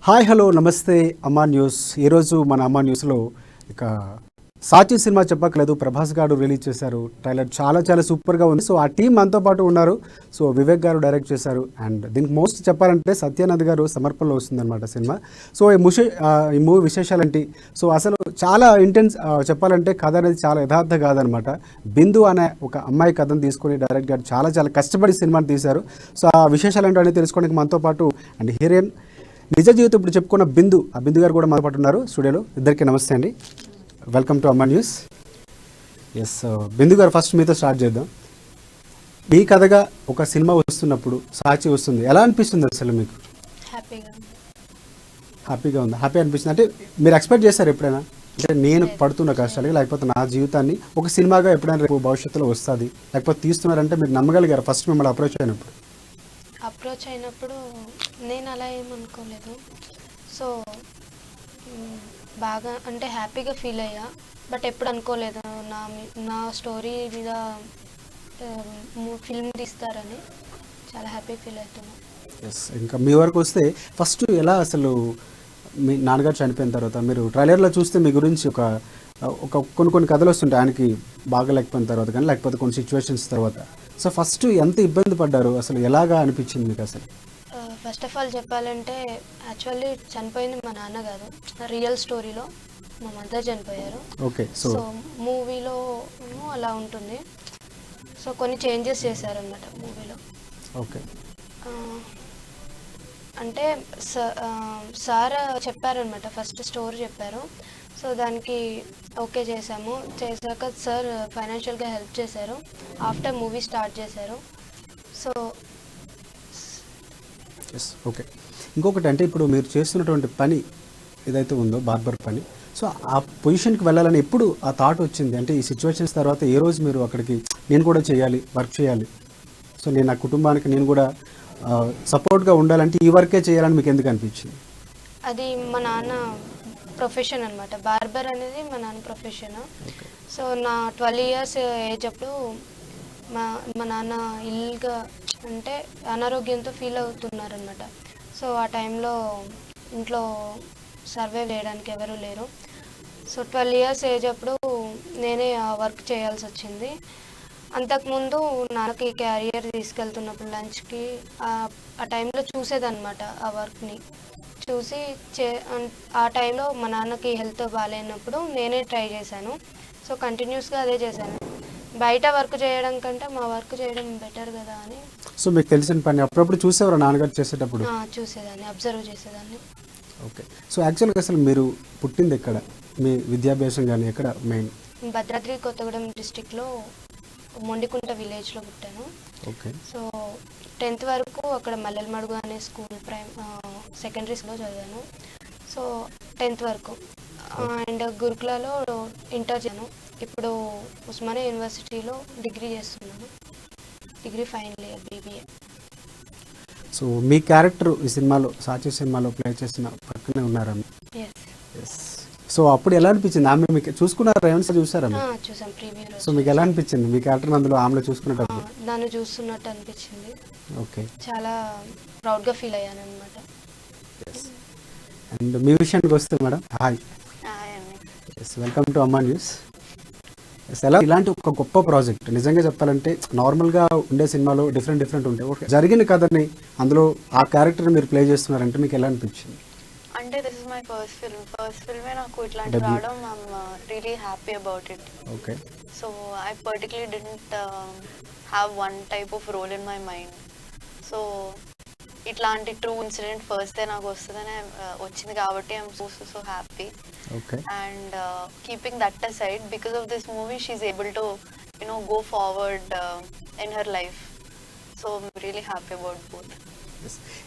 Hi hello నమస్తే అమ్మా news. ఈరోజు మన అమ్మా న్యూస్లో ఇక సాచి సినిమా చెప్పక్కలేదు, ప్రభాస్ గారు రిలీజ్ చేశారు. ట్రైలర్ చాలా చాలా సూపర్గా ఉంది. సో ఆ టీం మనతో పాటు ఉన్నారు. సో వివేక్ గారు డైరెక్ట్ చేశారు. అండ్ దీనికి మోస్ట్ చెప్పాలంటే సత్యనాథ్ గారు సమర్పణలో వస్తుందన్నమాట సినిమా. సో ఈ మూవీ విశేషాలేంటి? సో అసలు చాలా ఇంటెన్స్ చెప్పాలంటే కథ అనేది చాలా యథార్థ కాదనమాట. బిందు అనే ఒక అమ్మాయి కథను తీసుకొని డైరెక్ట్ గారు చాలా చాలా కష్టపడి సినిమాని తీశారు. సో ఆ విశేషాలు ఏంటో అనేది తెలుసుకోవడానికి మనతో పాటు అండ్ హీరోయిన్ నిజ జీవితం ఇప్పుడు చెప్పుకున్న బిందు, ఆ బిందు గారు కూడా మనతో పాటు ఉన్నారు స్టూడియోలో. ఇద్దరికి నమస్తే అండి, welcome to Amma news. Yes, బిందు గారు ఫస్ట్ మీతో స్టార్ట్ చేద్దాం. మీ కథగా ఒక సినిమా వస్తున్నప్పుడు సాచి వస్తుంది, ఎలా అనిపిస్తుంది అసలు మీకు? హ్యాపీగా ఉంది. హ్యాపీ అనిపిస్తుంది అంటే మీరు ఎక్స్పెక్ట్ చేశారు ఎప్పుడైనా? అంటే నేను పడుతున్న కష్టాలకి లేకపోతే నా జీవితాన్ని ఒక సినిమాగా ఎప్పుడైనా రేపు భవిష్యత్తులో వస్తుంది లేకపోతే తీస్తున్నారంటే మీరు నమ్మగలిగారు ఫస్ట్ మిమ్మల్ని అప్రోచ్ అయినప్పుడు నేను అలా ఏమనుకోలేదు. సో బాగా అంటే హ్యాపీగా ఫీల్ అయ్యా. బట్ ఎప్పుడు అనుకోలేదు నా స్టోరీ మీద ఫిల్మ్ తీస్తారని. చాలా హ్యాపీ ఫీల్ అవుతున్నాను. ఎస్, ఇంకా మీ వరకు వస్తే ఫస్ట్ ఎలా అసలు మీ నాన్నగారు చనిపోయిన తర్వాత మీరు ట్రైలర్లో చూస్తే మీ గురించి ఒక కొన్ని కథలు వస్తుంటాయి ఆయనకి బాగలేకపోయిన తర్వాత కానీ లేకపోతే కొన్ని సిచ్యువేషన్స్ తర్వాత. సో ఫస్ట్ ఎంత ఇబ్బంది పడ్డారు, అసలు ఎలాగా అనిపించింది మీకు అసలు? ఫస్ట్ ఆఫ్ ఆల్ చెప్పాలంటే యాక్చువల్లీ చనిపోయింది మా నాన్న కాదు, రియల్ స్టోరీలో మా మదర్ చనిపోయారు. ఓకే. సో మూవీలో అలా ఉంటుంది. సో కొన్ని చేంజెస్ చేశారనమాట మూవీలో. ఓకే. అంటే సార్ చెప్పారనమాట, ఫస్ట్ స్టోరీ చెప్పారు. సో దానికి ఓకే చేశాక సార్ ఫైనాన్షియల్గా హెల్ప్ చేశారు. ఆఫ్టర్ మూవీ స్టార్ట్ చేశారు. So yes, okay. ఇంకొకటి అంటే ఇప్పుడు మీరు చేస్తున్నటువంటి పని ఏదైతే ఉందో బార్బర్ పని, సో ఆ పొజిషన్కి వెళ్ళాలని ఎప్పుడు ఆ థాట్ వచ్చింది? అంటే ఈ సిచ్యువేషన్స్ తర్వాత ఏ రోజు మీరు అక్కడికి నేను కూడా చేయాలి, వర్క్ చేయాలి, సో నేను నా కుటుంబానికి నేను కూడా సపోర్ట్గా ఉండాలంటే ఈ వర్కే చేయాలని మీకు ఎందుకు అనిపించింది? అది మా నాన్న ప్రొఫెషన్ అనమాట. బార్బర్ అనేది మా నాన్న ప్రొఫెషన్. సో నా 12 years ఏజ్ అప్పుడు మా నాన్న ఇల్గా అంటే అనారోగ్యంతో ఫీల్ అవుతున్నారనమాట. సో ఆ టైంలో ఇంట్లో సర్వైవ్ చేయడానికి ఎవరు లేరు. సో 12 years ఏజ్ అప్పుడు నేనే ఆ వర్క్ చేయాల్సి వచ్చింది. అంతకుముందు నాన్నకి క్యారియర్ తీసుకెళ్తున్నప్పుడు లంచ్కి ఆ టైంలో చూసేదన్నమాట. ఆ వర్క్ని చూసి ఆ టైంలో మా నాన్నకి హెల్త్ బాగాలేనప్పుడు నేనే ట్రై చేశాను. సో కంటిన్యూస్గా అదే చేశాను. బయట వర్క్ చేయడం కంటే మా వర్క్ చేయడం బెటర్ కదా అని. సో మీకు తెలిసిన పని అప్పుడప్పుడు చూసేవారు నాన్నగారు చేసేటప్పుడు? చూసేదాన్ని, అబ్జర్వ్ చేసేదాన్ని. ఓకే. సో యాక్చువల్గా అసలు మీరు పుట్టింది ఎక్కడ, మీ విద్యాభ్యాసం కానీ ఎక్కడ మెయిన్? భద్రాద్రి కొత్తగూడెం డిస్టిక్లో మొండికుంట విలేజ్లో పుట్టాను. ఓకే. సో 10th వరకు అక్కడ మల్లెలమడుగు అనే స్కూల్ సెకండరీ స్కూల్లో చదివాను. సో 10th వరకు. అండ్ గురుకులలో ఇంటర్ చేశాను. ఇప్పుడు ఉస్మానియా యూనివర్సిటీలో డిగ్రీ చేస్తున్నాను. Degree final year BBA. So మీ క్యారెక్టర్ ఈ సినిమాలో సాచి సినిమాలో ప్లే చేసిన పక్కనే ఉన్నారా? ఎస్. సో అప్పుడు ఎలా అనిపించింది? ఆమె మీకు చూసుకున్నారా, ఏమైనా చూసారా? చూసాం ప్రీవియస్. సో మీకు ఎలా అనిపించింది మీ క్యారెక్టర్ అందులో ఆమెలో చూసుకున్నట్టు? నన్ను చూస్తున్నట్టు అనిపించింది. ఓకే. చాలా ప్రౌడ్గా ఫీల్ అయ్యాను అనమాట. అండ్ మీ విషయానికి వస్తే madam, hi. Yes, welcome to Amma news. ఎలా ఇలాంటి ఒక గొప్ప ప్రాజెక్ట్ నిజంగా చెప్పాలంటే నార్మల్గా ఉండే సినిమాలో డిఫరెంట్ ఉంటాయి. ఓకే, జరిగిన కథని అందులో ఆ క్యారెక్టర్ మీరు ప్లే చేస్తున్నారంటే మీకు ఎలా అనిపించింది? అంటే దిస్ ఇస్ మై ఫస్ట్ ఫిల్మే నాకు ఇట్లాంటి రావడం I'm really happy about it. Okay. So I particularly didn't have one type of role in my mind. So ఇట్లాంటి ట్రూ ఇన్సిడెంట్ ఫస్ట్ డే నాకు వస్తుందని వచ్చింది కాబట్టి I'm so happy. Okay. And keeping that aside, because of this movie she's able to go forward in her life. So I'm really happy about both.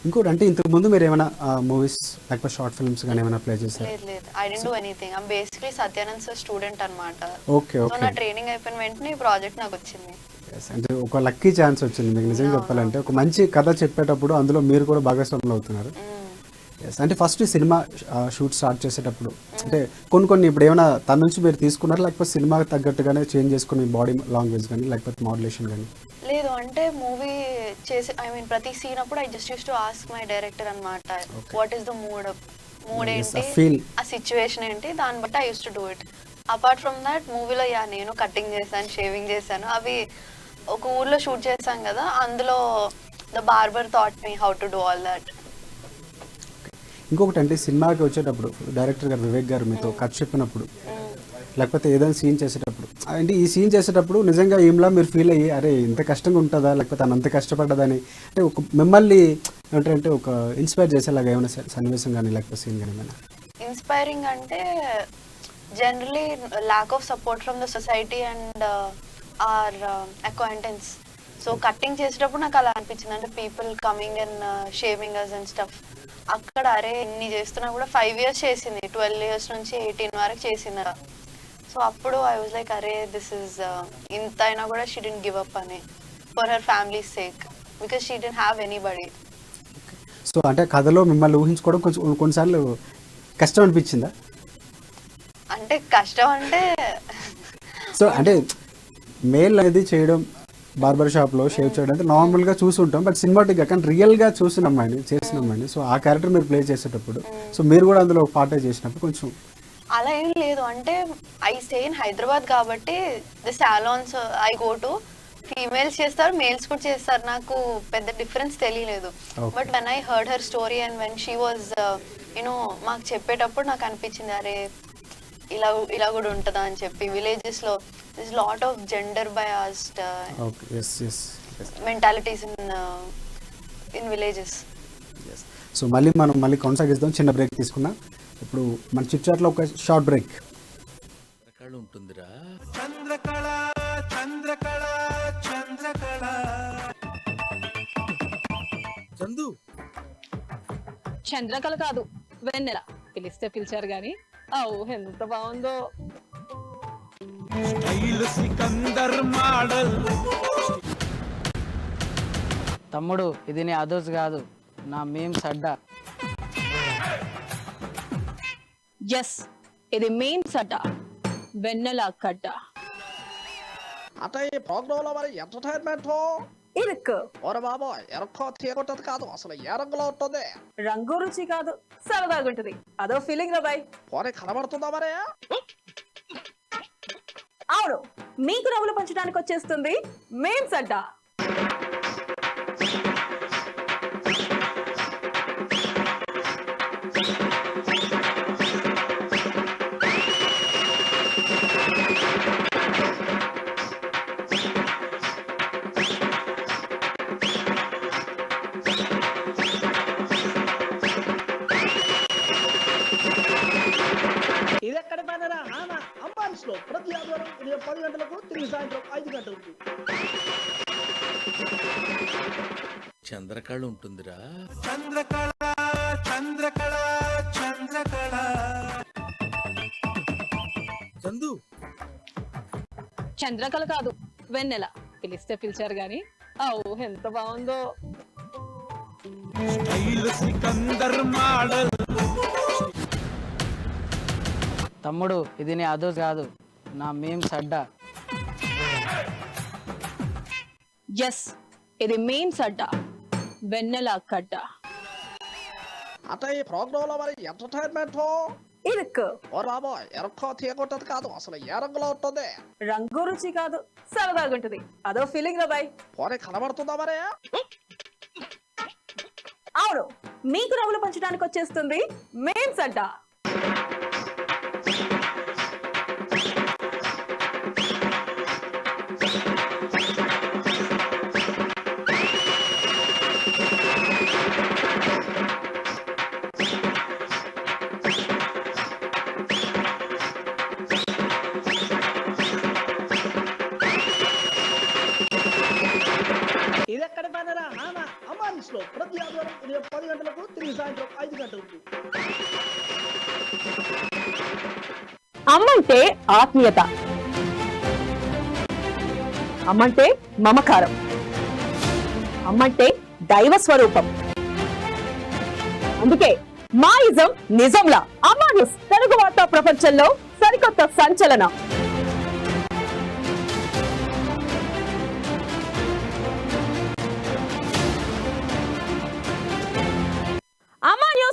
ఇంకోటి అంటే ఇంతకు ముందు మీరు ఏమైనా మూవీస్ లేకపోతే షార్ట్ ఫిల్మ్స్ కానీ ఏమైనా ప్లే చేశారు? లేదు, I don't do anything. I'm basically Satyanand sir student అనమాట. ఓకే. సో నా ట్రైనింగ్ అయిపోయిన వెంటనే ఈ ప్రాజెక్ట్ నాకు వచ్చింది. అంటే ఒక లక్కీ ఛాన్స్ వచ్చింది మీకు నిజంగా చెప్పాలంటే. ఒక మంచి కథ చెప్పేటప్పుడు అందులో మీరు కూడా భాగస్వాములు అవుతున్నారు. అంటే ఫస్ట్ సినిమా షూట్ స్టార్ట్ చేసేటప్పుడు అంటే కొన్ని ఇప్పుడు ఏమైనా తన నుంచి మీరు తీసుకున్నారు లేకపోతే సినిమాకి తగ్గట్టుగానే చేంజ్ చేసుకుని బాడీ లాంగ్వేజ్ కానీ లేకపోతే మోడ్యులేషన్ కానీ? లేదు అంటే మూవీ చేసి ఐ మీన్ ప్రతి సీన్ అప్పుడు I just use to ask my director అనమాట వాట్ ఈస్ ద మూడ్ ఏంటి ఆ సిచ్యువేషన్ ఏంటి దాన్ని బట్టి I use to do it. Apart from that మూవీలో నేను కటింగ్ చేశాను, షేవింగ్ చేశాను. అవి ఒక ఊర్లో షూట్ చేశాం కదా, అందులో the barber thought me how to do all that. ఇంకొకటి అంటే సినిమాకి వచ్చేటప్పుడు డైరెక్టర్ గారు వివేక్ గారు మీతో కథ చెప్పినప్పుడు లేకపోతే ఏదైనా సీన్ చేసేటప్పుడు అంటే ఈ సీన్ చేసేటప్పుడు నిజంగా ఏంలా మీరు ఫీల్ అయ్యి అరే ఇంత కష్టంగా ఉంటుందా లేకపోతే అంత కష్టపడ్డదని అంటే ఒక మిమ్మల్ని ఏమంటారంటే ఒక ఇన్స్పైర్ చేసేలాగా ఏమైనా సన్నివేశం కానీ లేకపోతే సీన్ కానీ ఏమైనా ఇన్స్పైరింగ్ అంటే generally lack of support from the society and or acquaintance. So cutting చేసేటప్పుడు నాకు అలా అనిపించింది, అంటే people coming and shaving us and stuff. అక్కడ అరే ఇన్ని చేస్తున్నా కూడా 5 years చేసింది, 12 years నుంచి 18 వరకు చేసింది. సో అప్పుడు ఐ వాజ్ లైక్ అరే దిస్ ఇస్ ఇంత అయినా కూడా షీ డిడ్ంట్ గివ్ అప్ అని for her family sake because she didn't have anybody. So అంటే కథలో మిమ్మల్ని ఊహించుకోవడం కొంచెం కొన్నిసార్లు కష్టం అనిపించిందా? అంటే కష్టం అంటే సో అంటే మేల్ అనేది చేయడం బార్బర్ షాప్లో షేవ్ చేయడం అంటే నార్మల్గా చూసుంటాం, బట్ సినిమాటిక్గా కానీ రియల్గా చూసిన అమ్మాయిని చేసిన అమ్మాయిని సో ఆ క్యారెక్టర్ మీరు ప్లే చేసేటప్పుడు సో మీరు కూడా అందులో పార్ట్ చేసినప్పుడు కొంచెం అలా ఏం లేదు. అంటే ఐ స్టే ఇన్ హైదరాబాద్ కాబట్టి the salons I go to females చేస్తారు, మేల్స్ కూడా చేస్తారు. నాకు పెద్ద డిఫరెన్స్ తెలియలేదు. But when I heard her story and when she was you know మాకు చెప్పేటప్పుడు నాకు అనిపించింది అరే ఇలా కూడా ఉంటుందా అని చెప్పి. విలేజెస్లో this lot of gender biased mentalities in villages. So మళ్ళీ కొనసాగిద్దాం, చిన్న బ్రేక్ తీసుకున్నా. ఇప్పుడు మన చిట్ చాట్లో ఒక షార్ట్ బ్రేక్. ఉంటుందిరా చందు చంద్రకళ కాదు వెన్నెల. పిలిస్తే పిలిచారు గాని అవు ఎంత బాగుందో. తమ్ముడు ఇది నీ అదోస్ కాదు, నా మేమ్స్ అడ్డా. ఎస్ ఇది మేమ్స్ అడ్డ, వెన్నెల కడ్డ. అంటే ఈ ప్రోగ్రామ్ లో మరి ఎంటర్టైన్మెంట్ ఇరుక్కు ఓరే బాబా ఎరక్కో తీయగొట్టదు కాదు, అసలు ఏ రంగులో ఉంటుంది? రంగు రుచి కాదు, సరదాగుంటది. అదో ఫీలింగ్ రా బాయ్. పోనీ కనబడుతుందా మరి? అవును, మీకు నవ్వులు పంచడానికి వచ్చేస్తుంది మేమ్స్ అడ్డ. ఇది ఎక్కడ పైన అంబాన్స్ లో ప్రతి ఆదివారం ఉదయం 10 గంటలకు తిరిగి సాయంత్రం 5 గంటలకు. చంద్రకళ ఉంటుందిరా. చందు చంద్రకళ కాదు వెన్నెల. పిలిస్తే పిలిచారు గాని అవు ఎంత బాగుందో. తమ్ముడు ఇది నీ అదోస్ కాదు, నా మేమ్స్ అడ్డా. ఎస్ ఇది మేమ్స్ అడ్డ, వెన్నెల కడ్డ. అంటే ఈ ప్రోగ్రామ్ లో మరి ఎంటర్టైన్మెంట్ ఇరుక్కు ఓరే బాబా ఎరక్కో తీయగొట్టదు కాదు, అసలు ఏ రంగులో ఉంటుంది? రంగు రుచి కాదు, సరదాగుంటది. అదో ఫీలింగ్ రా బాయ్. పోనీ కనబడుతుందా మరి? అవును, మీకు నవ్వులు పంచడానికి వచ్చేస్తుంది మేమ్స్ అడ్డ. ఇది ఎక్కడ పైన అంబాన్స్ లో ప్రతి ఆదివారం ఉదయం 10 గంటలకు తిరిగి సాయంత్రం 5 గంటలకు. అమ్మంటే ఆత్మీయత, అమ్మంటే మమకారం, అమ్మంటే దైవ స్వరూపం. అందుకే మా ఇజం నిజంలా అమ్మా న్యూస్ తెలుగు వార్తా ప్రపంచంలో సరికొత్త సంచలనం.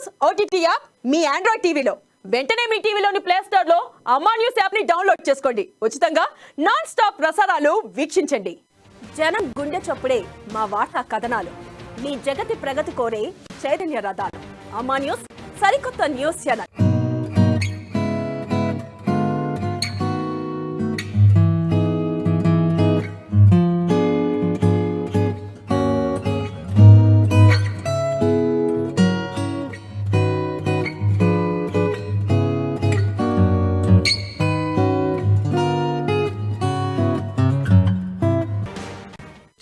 న్యూస్ ఓటీటీ యాప్ మీ ఆండ్రాయిడ్ టీవీలో వెంటనే మీ టీవీలోని ప్లే స్టోర్ లో అమ్మా న్యూస్ యాప్ ని డౌన్లోడ్ చేసుకోండి. ఉచితంగా నాన్ స్టాప్ ప్రసారాలు వీక్షించండి. జనం గుండె చప్పుడే మా వార్తా కథనాలు, మీ జగతి ప్రగతి కోరే చైతన్య రథాలు. అమ్మా న్యూస్ సరికొత్త న్యూస్ ఛానల్.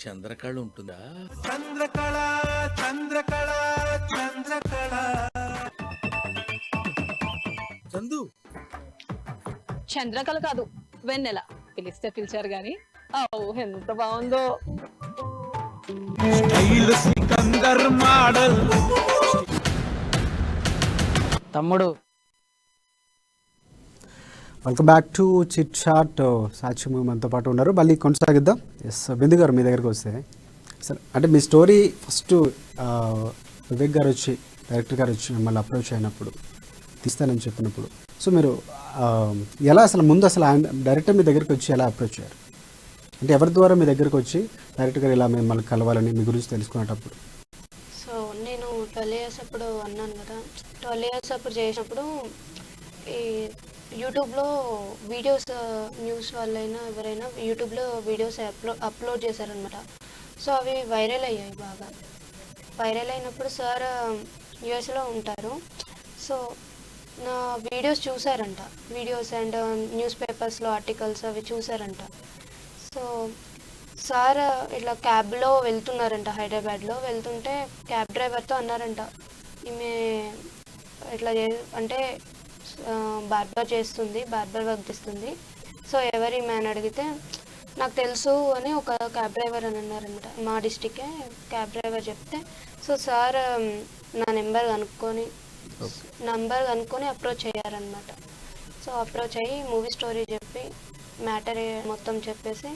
చంద్రకళ ఉంటుందా? చందు, చంద్రకళ కాదు, వెన్నెల. పిలిస్తే పిలిచారు గాని ఎంత బాగుందో. తమ్ముడు welcome back to chit chat. Sakshi మనతో పాటు ఉన్నారు, మళ్ళీ కొనసాగిద్దాం. ఎస్ బిందు గారు, మీ దగ్గరికి వస్తే సార్, అంటే మీ స్టోరీ ఫస్ట్ వివేక్ గారు వచ్చి, డైరెక్టర్ గారు వచ్చి మిమ్మల్ని అప్రోచ్ అయినప్పుడు, తీస్తానని చెప్పినప్పుడు, సో మీరు ఎలా అసలు ముందు అసలు ఆయన డైరెక్టర్ మీ దగ్గరికి వచ్చి ఎలా అప్రోచ్ అయ్యారు? అంటే ఎవరి ద్వారా మీ దగ్గరికి వచ్చి డైరెక్టర్ గారు ఇలా మిమ్మల్ని కలవాలని మీ గురించి తెలుసుకునేటప్పుడు? సో నేను 12 years అప్పుడు అన్నాను కదా, 12 years అప్పుడు చేసినప్పుడు ఈ యూట్యూబ్లో వీడియోస్, న్యూస్ వాళ్ళైనా ఎవరైనా యూట్యూబ్లో వీడియోస్ అప్లోడ్ చేశారనమాట. సో అవి వైరల్ అయ్యాయి బాగా. వైరల్ అయినప్పుడు సార్ యూఎస్లో ఉంటారు. సో నా వీడియోస్ చూసారంట, వీడియోస్ అండ్ న్యూస్ పేపర్స్లో ఆర్టికల్స్ అవి చూసారంట. సో సార్ ఇట్లా క్యాబ్లో వెళ్తున్నారంట, హైదరాబాద్లో వెళ్తుంటే క్యాబ్ డ్రైవర్తో అన్నారంట, ఈమె ఇట్లా అంటే బార్బర్ చేస్తుంది, బార్బర్ వర్క్ చేస్తుంది, సో ఎవరి మ్యాన్ అడిగితే నాకు తెలుసు అని ఒక క్యాబ్ డ్రైవర్ అని అన్నారనమాట. మా డిస్టిక్కే క్యాబ్ డ్రైవర్ చెప్తే, సో సార్ నా నెంబర్ కనుక్కొని అప్రోచ్ అయ్యారనమాట. సో అప్రోచ్ అయ్యి మూవీ స్టోరీ చెప్పి మ్యాటర్ మొత్తం చెప్పేసి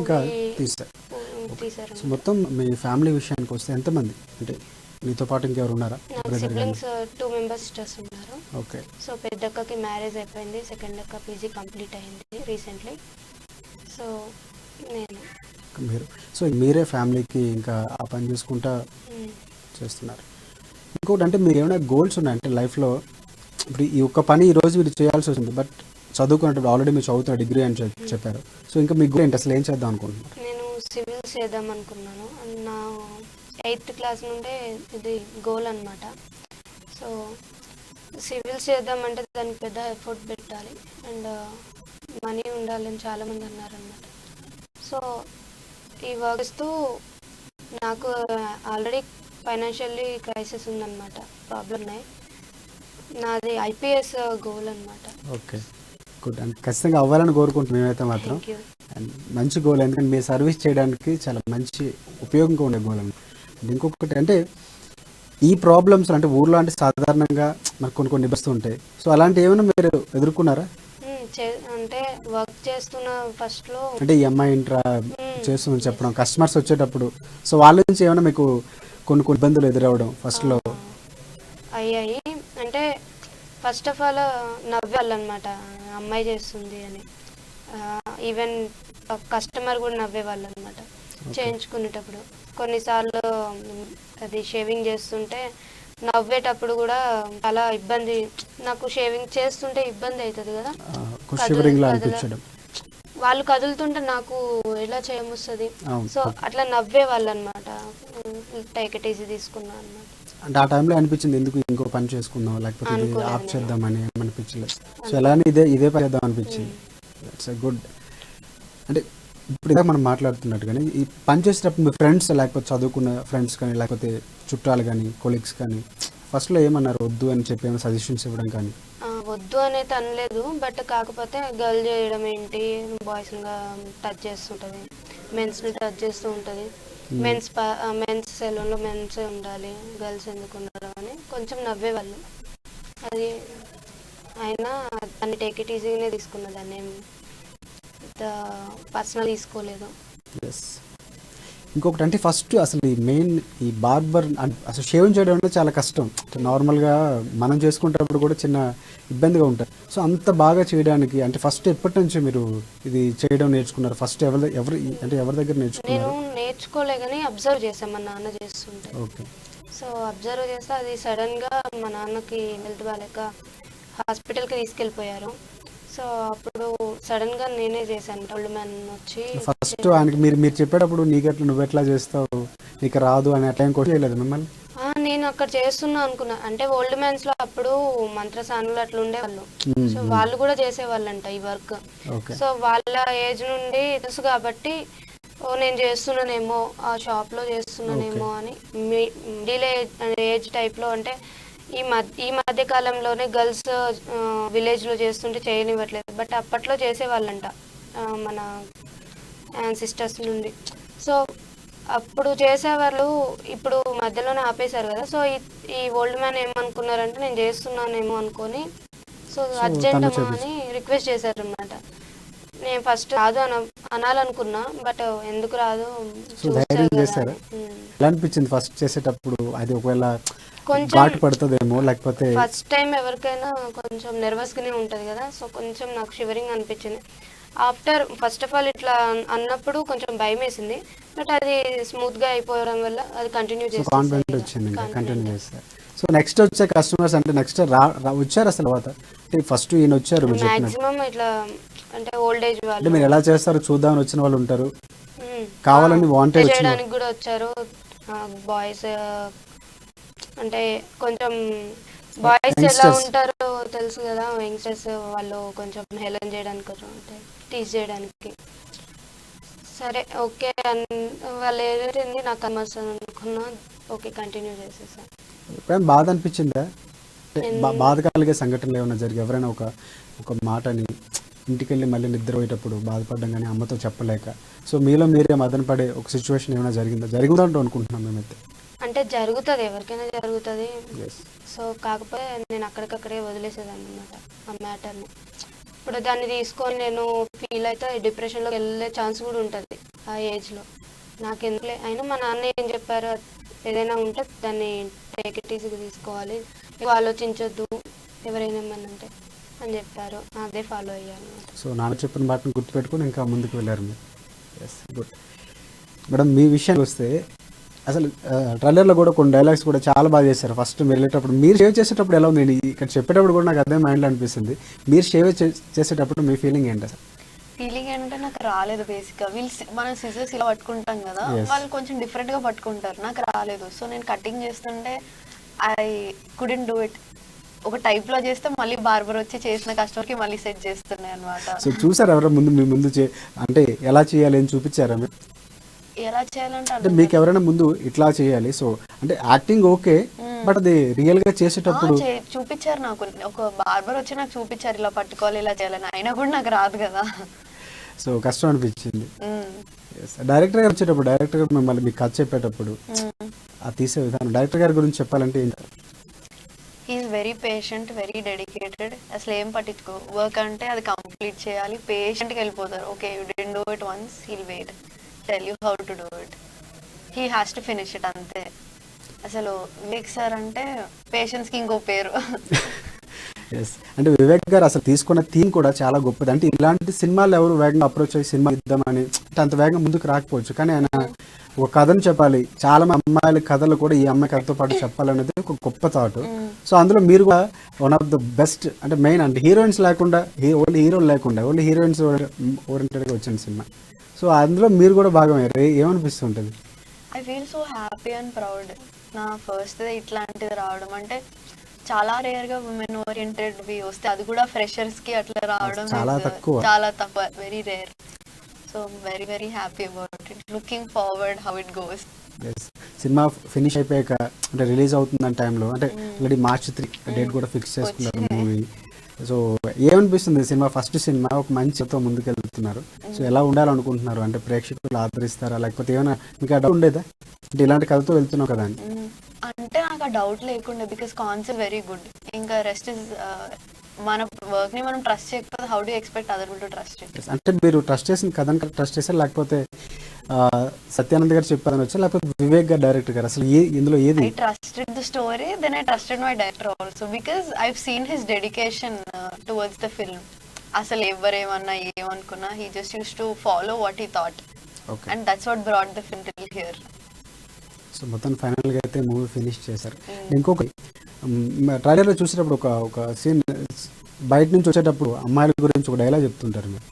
ఇంకా తీసారు. సో మొత్తం మీ ఫ్యామిలీ విషయానికి వస్తే ఎంతమంది, అంటే మీతో పాటు ఇంకెవరు ఉన్నారా? నాకు సిబ్లింగ్స్ 2 members సిస్టర్స్ ఉన్నారు. ఓకే. సో పెద్దక్కకి మ్యారేజ్ అయిపోయింది, సెకండ్ అక్క పీజీ కంప్లీట్ అయింది రీసెంట్లీ. సో నేను మీరు, సో మీరే ఫ్యామిలీకి ఇంకా ఆ పని చేసుకుంటా చేస్తున్నారు. ఇంకోటి అంటే మీరు ఏమైనా గోల్స్ ఉన్నాయంటే లైఫ్లో, ఇప్పుడు ఈ ఒక్క పని ఈరోజు మీరు చేయాల్సి వస్తుంది, బట్ చదువుకున్నప్పుడు ఆల్రెడీ మీరు చదువుతున్న డిగ్రీ అని చెప్పారు. సో ఇంకా మీ గోల్ ఏంటి, అసలు ఏం చేద్దాం అనుకుంటున్నారు? నేను సివిల్స్ చేద్దాం అనుకున్నాను. నా 8th class నుండే ఇది గోల్ అనమాట. సో సివిల్స్ చేద్దామంటే దానికి పెద్ద ఎఫర్ట్ పెట్టాలి అండ్ మనీ ఉండాలని చాలామంది అన్నారనమాట. సో ఈ వర్క్స్తూ నాకు ఆల్రెడీ ఫైనాన్షియల్లీ క్రైసిస్ ఉందన్నమాట, ప్రాబ్లం ఉన్నాయి. నాది ఐపీఎస్ గోల్ అనమాట. Okay, good. అండ్ ఖచ్చితంగా అవ్వాలని కోరుకుంటున్నాం మేమైతే మాత్రం. అండ్ మంచి గోల్, ఎందుకంటే మీ సర్వీస్ చేయడానికి చాలా మంచి ఉపయోగంగా ఉండే గోల్ అండి. ఇంకొకటి అంటే ఈ ప్రాబ్లమ్స్ అంటే ఊర్లో అంటే సాధారణంగా మనకు కొన్ని ఇబ్బందులు ఉంటాయి. సో అలాంటి ఏమైనా మీరు ఎదుర్కొన్నారా? అంటే వర్క్ చేస్తున్న ఫస్ట్లో అంటే ఈ అమ్మాయి ఇంట్రా చేస్తుందని చెప్పడం, కస్టమర్స్ వచ్చేటప్పుడు, సో వాళ్ళ నుంచి ఏమైనా మీకు కొన్ని ఇబ్బందులు ఎదురవడం ఫస్ట్లో అయ్యాయి? అంటే ఫస్ట్ ఆఫ్ ఆల్ నవ్వాలి అనమాట, అమ్మాయి చేస్తుంది అని. ఈవెన్ కస్టమర్ కూడా నవ్వేవాళ్ళు అనమాట చేయించుకునేటప్పుడు. కొన్నిసార్లు అది షేవింగ్ చేస్తుంటే నవ్వేటప్పుడు కూడా చాలా ఇబ్బంది, నాకు షేవింగ్ చేస్తుంటే ఇబ్బంది అవుతుంది కదా, వాళ్ళు కదులుతుంటే నాకు ఎలా చేయమొస్తుంది. సో అట్లా నవ్వే వాళ్ళు అనమాట, టేక్ ఇట్ ఈజీ తీసుకున్నా అనమాట. అంటే ఆ టైంలో అనిపించింది ఎందుకు ఇంకో పని చేసుకుందాం, లేకపోతే ఇది ఆఫ్ చేద్దామని అనిపించలేదు. సో ఎలానే ఇదే పని చేద్దాం అనిపించింది. That's a good. అంటే ఇప్పుడు ఇదే మనం మాట్లాడుతున్నట్టు కానీ ఈ పని చేసేటప్పుడు మీ ఫ్రెండ్స్, లేకపోతే చదువుకున్న ఫ్రెండ్స్ కానీ, లేకపోతే చుట్టాలు కానీ, కొలీగ్స్ కానీ ఫస్ట్లో ఏమన్నారు, వద్దు అని చెప్పి ఏమైనా సజెషన్స్ ఇవ్వడం కానీ? వద్దు అనేది అనలేదు, బట్ కాకపోతే గర్ల్ చేయడం ఏంటి, బాయ్స్గా టచ్ చేస్తుంటుంది, మెన్స్ని టచ్ చేస్తూ ఉంటుంది, మెన్స్ సెలూన్లో మెన్స్ ఉండాలి, గర్ల్స్ ఎందుకు ఉండడం అని కొంచెం నవ్వేవాళ్ళు. అది అయినా దాన్ని టేక్ ఇట్ ఈజీగానే తీసుకున్నా, దాన్ని ఏం పర్సనల్ తీసుకోలేదు. ఇంకొకటి అంటే ఫస్ట్ అసలు ఈ మెయిన్ ఈ బార్బర్ అసలు షేవింగ్ చేయడం అంటే చాలా కష్టం. నార్మల్గా మనం చేసుకునేటప్పుడు కూడా చిన్న ఇబ్బందిగా ఉంటుంది. సో అంత బాగా చేయడానికి అంటే ఫస్ట్ ఎప్పటి నుంచి మీరు ఇది చేయడం నేర్చుకున్నారు? ఫస్ట్ ఎవరి దగ్గర నేర్చుకున్నారు? నేను నేర్చుకోలే కానీ అబ్జర్వ్ చేశాను మా నాన్న చేస్తుంటే. ఓకే. సో అబ్జర్వ్ చేస్తే అది సడన్గా మా నాన్నకి హెల్త్ బాగాలేక హాస్పిటల్కి తీసుకెళ్ళిపోయారు. సో అప్పుడు సడన్గా నేనే చేశాను. ఓల్డ్ మ్యాన్ వచ్చి ఫస్ట్ ఆయనకి మీరు చెప్పేటప్పుడు నువ్వు ఎట్లా చేస్తావు, నీకు రాదు అని అట్లా ఏం చేయలేదు మిమ్మల్ని? నేను అక్కడ చేస్తున్నా అనుకున్నా. అంటే ఓల్డ్ మ్యాన్స్ లో అప్పుడు మంత్రసానులు అట్లా ఉండేవాళ్ళు. సో వాళ్ళు కూడా చేసేవాళ్ళంట ఈ వర్క్. సో వాళ్ళ ఏజ్ నుండి తెలుసు కాబట్టి నేను చేస్తున్నానేమో, ఆ షాప్లో చేస్తున్నానేమో అని మిడిల్ ఏజ్ టైప్లో. అంటే ఈ మధ్య కాలంలోనే గర్ల్స్ విలేజ్లో చేస్తుంటే చేయనివ్వట్లేదు, బట్ అప్పట్లో చేసేవాళ్ళంట మన సిస్టర్స్ నుండి. సో అప్పుడు చేసేవాళ్ళు ఇప్పుడు మధ్యలోనే ఆపేశారు కదా. సో ఈ ఓల్డ్ మ్యాన్ ఏమనుకున్నారంటే నేను చేస్తున్నానేమో అనుకొని సో అర్జెంట్ అమ్మా అని రిక్వెస్ట్ చేశారు అనమాట. నేను ఫస్ట్ రాదు అనాలనుకున్నా, బట్ ఎందుకు రాదు చేశారు. ఎలా అనిపించింది ఫస్ట్ చేసేటప్పుడు? అది ఒకవేళ కొంచెం పడుతుందేమో, లేకపోతే ఫస్ట్ టైం ఎవరికైనా కొంచెం నెర్వస్గానే ఉంటుంది కదా. సో కొంచెం నాకు షివరింగ్ అనిపించింది. ఆఫ్టర్ ఫస్ట్ ఆఫ్ ఆల్ ఇట్లా అన్నప్పుడు కొంచెం భయం వేసింది, బట్ అది స్మూత్గా అయిపోవడం వల్ల అది కంటిన్యూ చేసి కాన్ఫిడెంట్ వచ్చింది, కంటిన్యూ చేస్తారు. సో నెక్స్ట్ వచ్చే కస్టమర్స్ అంటే నెక్స్ట్ వచ్చారు అసలు ఫస్ట్ ఈయన వచ్చారు మాక్సిమం ఇట్లా అంటే ఓల్డ్ ఏజ్ వాళ్ళు. మీరు ఎలా చేస్తారు చూద్దామని వచ్చిన వాళ్ళు ఉంటారు, కావాలని వాంటెడ్ చేయడానికి కూడా వచ్చారు. బాయ్స్ అంటే కొంచెం బాయ్స్ ఎలా ఉంటారో తెలుసు కదా, యంగ్స్టర్స్ వాళ్ళు కొంచెం హెలన్ చేయడానికి అంటే టీచ్ చేయడానికి. సరే ఓకే వాళ్ళు ఏదైతే నాకు కమర్స్ అనుకున్నా, ఓకే కంటిన్యూ చేసేసాను. ఎప్పుడైనా బాధ అనిపించిందా? బాధ కలిగే సంఘటనలు ఏమైనా జరిగి ఎవరైనా ఒక మాటని ఇంటికి వెళ్ళి మళ్ళీ నిద్రపోయేటప్పుడు బాధపడడం కానీ అమ్మతో చెప్పలేక, సో మీలో మీరే మదన పడే ఒక సిచ్యువేషన్ ఏమైనా జరిగిందంటూ అనుకుంటున్నాం మేమైతే. అంటే జరుగుతుంది, ఎవరికైనా జరుగుతుంది. సో కాకపోతే నేను అక్కడికక్కడే వదిలేసేదాన్ని అనమాట ఆ మ్యాటర్ని. ఇప్పుడు దాన్ని తీసుకొని నేను ఫీల్ అయితే డిప్రెషన్లోకి వెళ్ళే ఛాన్స్ కూడా ఉంటుంది ఆ ఏజ్లో. నాకు ఎందుకులే అయినా మా నాన్న ఏం చెప్పారు, ఏదైనా ఉంటే దాన్ని టేక్ ఇట్ ఈజీగా తీసుకోవాలి, ఆలోచించొద్దు ఎవరైనా ఏమన్నంటే అని చెప్పారు. అదే ఫాలో అయ్యాను. సో నాన్న చెప్పిన మాటను గుర్తుపెట్టుకుని ఇంకా ముందుకు వెళ్ళారు మీరు. Yes, good madam. మీ విషయానికి వస్తే అసలు ట్రైలర్లో కూడా కొన్ని డైలాగ్స్ కూడా చాలా బాగా చేశారు. ఫస్ట్ మీరు వెళ్ళేటప్పుడు మీరు షేవ్ చేసేటప్పుడు ఎలా ఉంది? నేను ఇక్కడ చెప్పేటప్పుడు కూడా నాకు అదే మైండ్లో అనిపిస్తుంది. మీరు షేవ్ చేసేటప్పుడు మీ ఫీలింగ్ ఏంటి అసలు? ఫీలింగ్ ఏంటంటే నాకు రాలేదు బేసిక్గా. మనం సిజర్స్ ఇలా పట్టుకుంటాం కదా, వాళ్ళు కొంచెం డిఫరెంట్గా పట్టుకుంటారు, నాకు రాలేదు. సో నేను కటింగ్ చేస్తుంటే ఐ కుడెంట్ డూ ఇట్. ఒక టైప్లో చేస్తే మళ్ళీ బార్బర్ వచ్చి చేసిన కస్టమర్కి మళ్ళీ సెట్ చేస్తున్నాయి అనమాట. సో చూసారు ఎవరో మీ ముందు అంటే ఎలా చేయాలి అని చూపించారా మీరు? ఎలా చేయాలంటే మీకు ఎవరైనా ముందు ఇట్లా చేయాలి, సో అంటే యాక్టింగ్ ఓకే, బట్ అది రియల్ గా చేసేటప్పుడు చూపించారు. నాకు ఒక బార్బర్ వచ్చి నాకు చూపించారు ఇలా పట్టుకోవాలి ఇలా చేయాలని, అయినా కూడా నాకు రాదు కదా. సో కష్టం అనిపించింది. డైరెక్టర్ గారు వచ్చేటప్పుడు, డైరెక్టర్ గారు మిమ్మల్ని మీకు కథ చెప్పేటప్పుడు ఆ తీసే విధానం, డైరెక్టర్ గారి గురించి చెప్పాలంటే he's very patient, very dedicated. అసలు ఏం పట్టించుకో, వర్క్ అంటే అది కంప్లీట్ చేయాలి, పేషెంట్కి వెళ్ళిపోతారు. Okay you didn't do it once, he'll wait, tell you how to do it, he has to finish it అంతే. అసలు వివేక్ సార్ అంటే పేషెన్స్కి ఇంకో పేరు. ఎస్, అంటే వివేక్ గారు అసలు తీసుకున్న థీమ్ కూడా చాలా గొప్పది. అంటే ఇలాంటి సినిమాలు ఎవరు వేగంగా అప్రోచ్ అయ్యి సినిమా ఇద్దామని అంత వేగంగా ముందుకు రాకపోవచ్చు, కానీ ఆయన ఒక కథను చెప్పాలి, చాలా మంది అమ్మాయిల కథలు కూడా ఈ అమ్మాయి కథతో పాటు చెప్పాలనేది ఒక గొప్ప థాట్. సో అందులో మీరు కూడా వన్ ఆఫ్ ద బెస్ట్, అంటే మెయిన్ అంటే హీరోయిన్స్ లేకుండా, ఓన్లీ హీరోలు లేకుండా ఓన్లీ హీరోయిన్స్ ఓరియంటెడ్గా వచ్చిన సినిమా. సో అందులో మీరు కూడా భాగమయ్యారు, ఏమనిపిస్తుంటుంది? I feel so happy and proud. నా ఫస్ట్ ఇట్లాంటిది రావడం అంటే చాలా రేర్గా ఉమెన్ ఓరియంటెడ్వి వస్తే, అది కూడా ఫ్రెషర్స్కి అట్లా రావడం చాలా తక్కువ, very rare. So very very happy about it, looking forward how it goes. Cinema finish అయిపోయాక అంటే రిలీజ్ అవుతుందని టైంలో అంటే ఆల్రెడీ March 3 డేట్ కూడా ఫిక్స్ చేసుకున్నారు మూవీ. సో ఏమనిపిస్తుంది? సినిమా ఫస్ట్ సినిమా ఒక మంచితో ముందుకెళ్తున్నారు, సో ఎలా ఉండాలనుకుంటున్నారు? అంటే ప్రేక్షకులు ఆదరిస్తారా, లేకపోతే ఏమైనా మీకు డౌట్ ఉండేదా అంటే ఇలాంటి కథతో వెళ్తున్నావు కదా అని? అంటే నాకు ఆ డౌట్ లేకుండా, బికాస్ కాన్సెప్ట్ వెరీ గుడ్. ఇంకా రెస్ట్ ఇస్ మన వర్క్ ని మనం ట్రస్ట్ చేయకపోతే how do expect other people to trust it? అంటే మీరు ట్రస్ట్ చేసిన కథని ట్రస్ట్ చేశారు, లేకపోతే సత్యానంద్ గారు చెప్పారని వచ్చా, లేకపోతే వివేక్ గారు డైరెక్టర్ గారు, అసలు ఇందులో ఏది? I trusted the story, then I trusted my director also because I've seen his dedication towards the film. అసలు ఎవరేమన్నా ఏమనుకున్నా he just used to follow what he thought. Okay. And that's what brought the film till here. So మొత్తం ఫైనల్గా అయితే movie finish చేశారు. ఇంకొక ట్రైలర్లో చూసేటప్పుడు ఒక సీన్ బయట నుంచి వచ్చేటప్పుడు అమ్మాయిల గురించి ఒక డైలాగ్ చెప్తుంటారు మీరు.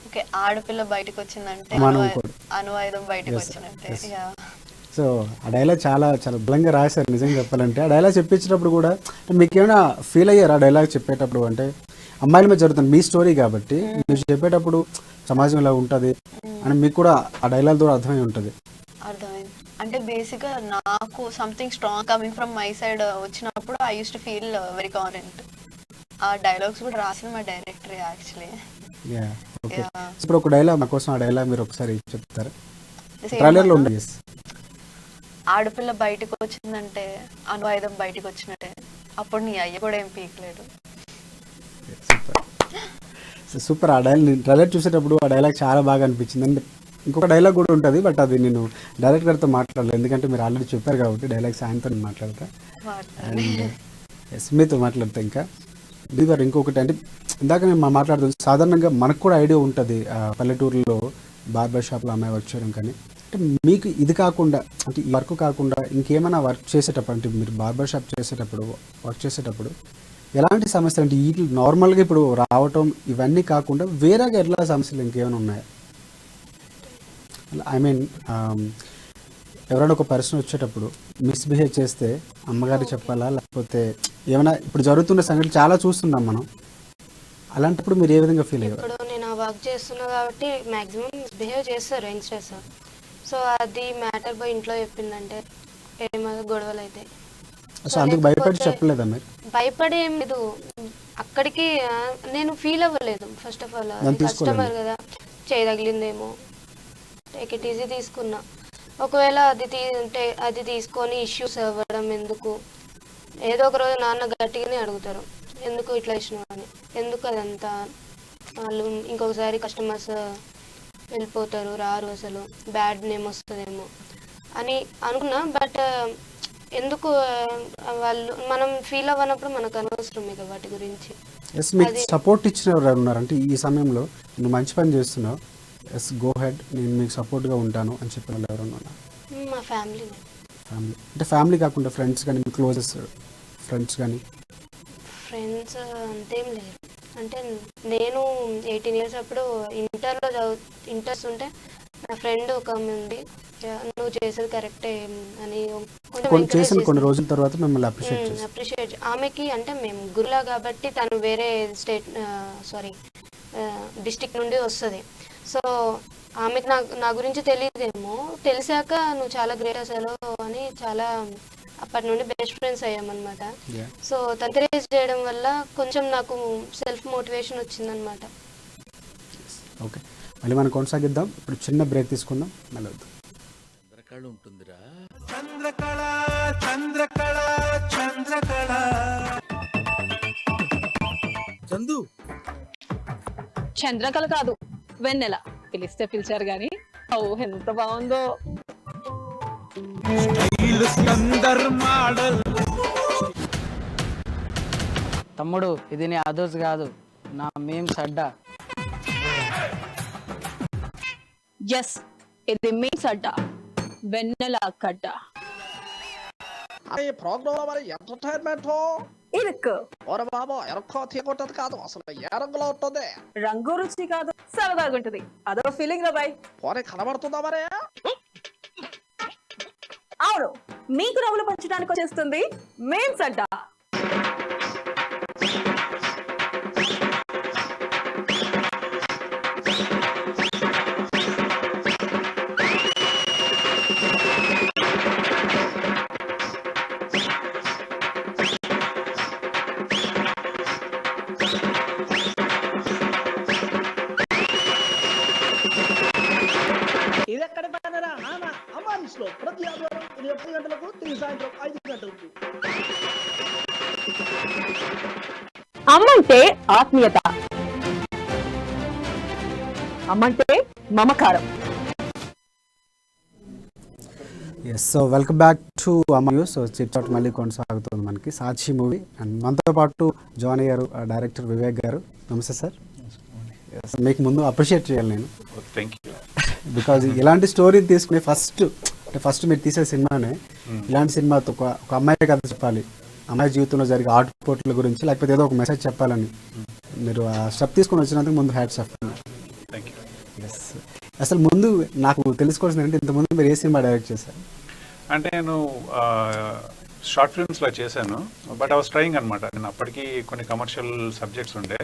ఓకే, ఆడపిల్ల బయటకు వచ్చిందంటే అనుమానం కూడా. అనువాయుధం బయటకు Yes, వచ్చినట్టే. yes. Yeah. సో ఆ డైలాగ్ చాలా చాలా బలంగా రాశారు నిజంగా చెప్పాలంటే. ఆ డైలాగ్ చెప్పించేటప్పుడు కూడా మీకు ఏమైనా ఫీల్ అయ్యారు ఆ డైలాగ్ చెప్పేటప్పుడు? అంటే అమ్మాయిల మీద జరుగుతుంది మీ స్టోరీ కాబట్టి మీరు చెప్పేటప్పుడు సమాజం ఇలా ఉంటుంది అని మీకు కూడా ఆ డైలాగ్ ద్వారా అర్థమై ఉంటుంది. అర్థమైంది. అంటే బేసిక్గా నాకు something strong coming from my side వచ్చినప్పుడు I use to feel very confident. ఆ డైలాగ్స్ కూడా రాసిన మా director actually. Yeah, okay. Yeah. ఇప్పుడు ఒక డైలాగ్ మా కోసం, ఆ డైలాగ్ మీరు ఒకసారి చెప్తారా? ట్రైలర్లో ఉంది. Yes. ఆడపిల్ల బయటకు వచ్చిందంటే అనువాయుధం బయటకు వచ్చినట్టే, అప్పుడు నీ అయ్య కూడా ఏం పీకలేడు. సూపర్. ఆ డైలాగ్ ట్రైలర్ చూసేటప్పుడు ఆ డైలాగ్ చాలా బాగా అనిపించింది. అండ్ ఇంకొక డైలాగ్ కూడా ఉంటుంది, బట్ అది నేను డైరెక్టర్ గారితో మాట్లాడలేదు, ఎందుకంటే మీరు ఆల్రెడీ చెప్పారు కాబట్టి డైలాగ్ సాయంత్రం నేను మాట్లాడతా. అండ్ ఎస్, మీతో మాట్లాడతా. ఇంకా ఇది గారు ఇంకొకటి, అంటే ఇందాక నేను మాట్లాడుతుంది సాధారణంగా మనకు కూడా ఐడియా ఉంటుంది పల్లెటూరులో బార్బర్ షాప్లో అమ్మాయి వర్క్ చేయడం, కానీ అంటే మీకు ఇది కాకుండా, అంటే ఈ వర్క్ కాకుండా ఇంకేమైనా వర్క్ చేసేటప్పుడు, అంటే మీరు బార్బర్ షాప్ వర్క్ చేసేటప్పుడు ఎలాంటి సమస్యలు, అంటే వీటి నార్మల్గా ఇప్పుడు రావటం ఇవన్నీ కాకుండా వేరేగా ఎట్లా సమస్యలు ఇంకేమైనా ఉన్నాయా? ఐ మీన్ ఎవరైనా ఒక పర్సన్ వచ్చేటప్పుడు మిస్బిహేవ్ చేస్తే అమ్మగారికి చెప్పాలా, లేకపోతే ఏమైనా ఇప్పుడు జరుగుతున్న సంగతి చాలా చూస్తున్నాం మనం, అలాంటప్పుడు మీరు ఏ విధంగా ఫీల్ అయ్యారు? ఇప్పుడు నేను ఆ వర్క్ చేస్తున్నా కాబట్టి మ్యాక్సిమం బిహేవ్ చేస్తారు యంగ్స్టర్స్. సో అది మ్యాటర్ పోయి ఇంట్లో చెప్పిందంటే ఏమైనా గొడవలు అయితే, సో అందుకు భయపడి చెప్పలేదా మీరు? భయపడి ఏం లేదు. అక్కడికి నేను ఫీల్ అవ్వలేదు. ఫస్ట్ ఆఫ్ ఆల్ కస్టమర్ కదా, చేయగలిగిందేమో, టేక్ ఇట్ ఈజీ తీసుకున్నా. ఒకవేళ అది తీసుకొని ఇష్యూస్ అవ్వడం ఎందుకు? ఏదో ఒక రోజు నాన్న గట్టిగానే అడుగుతారు, ఎందుకు ఇట్లా ఇచ్చినావు అని. ఎందుకు అదంతా? వాళ్ళు ఇంకొకసారి కస్టమర్స్ వెళ్ళిపోతారు, రారు, అసలు బ్యాడ్ నేమ్ వస్తుందేమో అని అనుకున్నా. బట్ ఎందుకు వాళ్ళు మనం ఫీల్ అవ్వనప్పుడు మనకు అనవసరం ఇక వాటి గురించి. ఎస్, మీకు సపోర్ట్ ఇచ్చిన ఎవరు ఉన్నారంటే ఈ సమయంలో నువ్వు మంచి పని చేస్తున్నావు, ఎస్ గో హెడ్, నేను మీకు సపోర్ట్గా ఉంటాను అని చెప్పిన వాళ్ళు ఎవరైనా ఉన్నారు? మా ఫ్యామిలీ అంటే ఫ్యామిలీ కాకుండా ఫ్రెండ్స్ కానీ, మీ క్లోజెస్ట్ ఫ్రెండ్స్ కానీ? ఫ్రెండ్స్ అంతేం లేరు. అంటే నేను 18 years అప్పుడు ఇంటర్స్ ఉంటే నా ఫ్రెండ్ ఒక ఆమె ఉంది, నువ్వు చేసేది కరెక్టే అని చేసిన కొన్ని రోజుల తర్వాత మిమ్మల్ని అప్రిషియేట్ ఆమెకి. అంటే మేము గురులా కాబట్టి తను వేరే డిస్ట్రిక్ట్ నుండి వస్తుంది. సో ఆమెకి నా గురించి తెలియదేమో, తెలిసాక నువ్వు చాలా గ్రేట్ అసలు అని చాలా అప్పటి నుండి బెస్ట్ ఫ్రెండ్స్ అయ్యామన్నమాట. సో ఎంకరేజ్ చేయడం వల్ల కొంచెం నాకు సెల్ఫ్ మోటివేషన్ వచ్చిందనమాట. ఓకే, మళ్ళీ మనం కొనసాగిద్దాం. ఇప్పుడు చిన్న బ్రేక్ తీసుకుందాం, మళ్ళీ వద్దాం. చంద్రకళ ఉంటుందిరా. చందు చంద్రకళ కాదు, వెన్నెల. పిలిస్తే పిలిచారు గాని ఓ ఎంత బాగుందో. తమ్ముడు ఇది నీ అదోస్ కాదు, నా మేమ్స్ అడ్డా. ఎస్, ఇది మీమ్స్ అడ్డా, వెన్నెల కడ్డ. ఈ ప్రోగ్రామ్ లో మరి ఎంటర్టైన్మెంట్ ఇరుక్కు ఓరే బాబా, ఎరక్కో తీగొట్టదు కాదు, అసలు ఏ రంగులో ఉంటుంది? రంగు రుచి కాదు, సరదాగా ఉంటది. అదో ఫీలింగ్ రా బాయ్. పోనీ కనబడుతుందా మరి? అవును, మీకు నవ్వులు పంచడానికి వచ్చేస్తుంది మీమ్స్ అడ్డా. ఇది ఎక్కడ పైన అమ్మాయిలో ప్రతి ఆదివారం 10 గంటలకు, తిరిగి సాయంత్రం 5 గంటలకు. అమ్మంటే ఆత్మీయత, అమ్మంటే మమకారం, yes, so welcome back to Amma news. So chit chat మళ్ళీ కొనసాగుతుంది మనకి సాక్షి మూవీ. అండ్ మనతో పాటు జాయిన్ అయ్యారు డైరెక్టర్ వివేక్ గారు. నమస్తే సార్. మీకు ముందు అప్రిషియేట్ చేయాలి నేను, థ్యాంక్ యూ. బికాజ్ ఇలాంటి స్టోరీ తీసుకుని ఫస్ట్ మీరు తీసే సినిమానే ఇలాంటి సినిమాతో ఒక అమ్మాయి కథ చెప్పాలి, అమ్మాయి జీవితంలో జరిగే ఆటుపోట్ల గురించి, లేకపోతే ఏదో ఒక మెసేజ్ చెప్పాలని మీరు ఆ స్టెప్ తీసుకొని వచ్చినందుకు ముందు hats off. Thank you. Yes, అసలు ముందు నాకు తెలుసుకోవాల్సింది ఏంటంటే ఇంతకుముందు మీరు ఏ సినిమా డైరెక్ట్ చేశారు? అంటే నేను షార్ట్ ఫిల్మ్స్లో చేశాను, బట్ ఐ వాస్ ట్రయింగ్ అనమాట. నేను అప్పటికి కొన్ని కమర్షియల్ సబ్జెక్ట్స్ ఉండే,